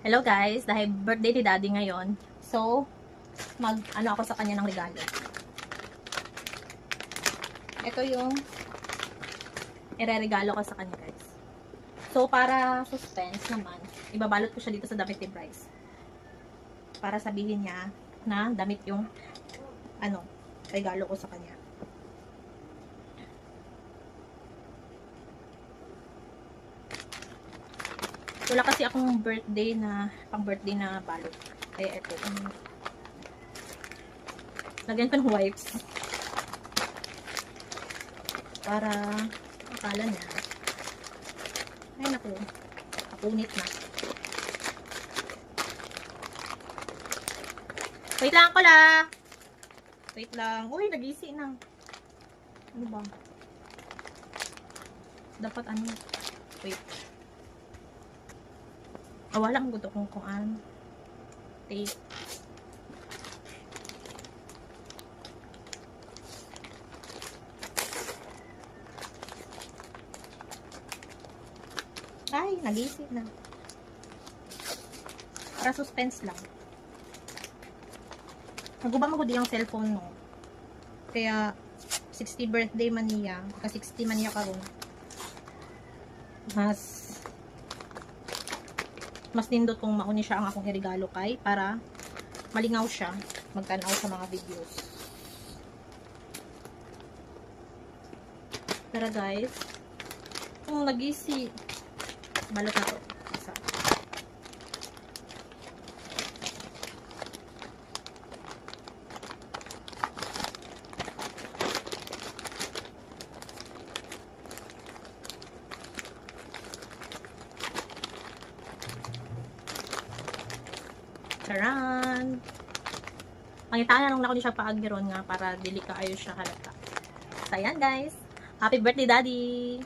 Hello guys, dahil birthday ni Daddy ngayon, so ano ako sa kanya ng regalo. Ito yung ireregalo ko sa kanya guys. So para suspense naman, ibabalot ko siya dito sa damit ni Bryce. Para sabihin niya na damit yung regalo ko sa kanya. Wala kasi akong pang-birthday na balot. Kaya ito. Lagyan ko ng wipes. Para akala niya. Ay naku. Kapunit na. Wait lang ko lang. Wait lang. Uy, nag-isi na. Ano ba? Dapat ano? Wait. Wala akong gusto kung kuan. Tape. Ay, nag-isip na. Para suspense lang. Nagubang ako di ang cellphone no. Kaya 60 birthday man niya. Kasi 60 man niya karon. Mas nindot kung mauni siya ang akong iregalo kay para malingaw siya magtanaw sa mga videos. Tara guys, kung nag-isi balot na to isa. Charan! Pangitaan na nung ako siya paagiron nga para dili ka ayo siya halata. So, ayan guys. Happy birthday, Daddy!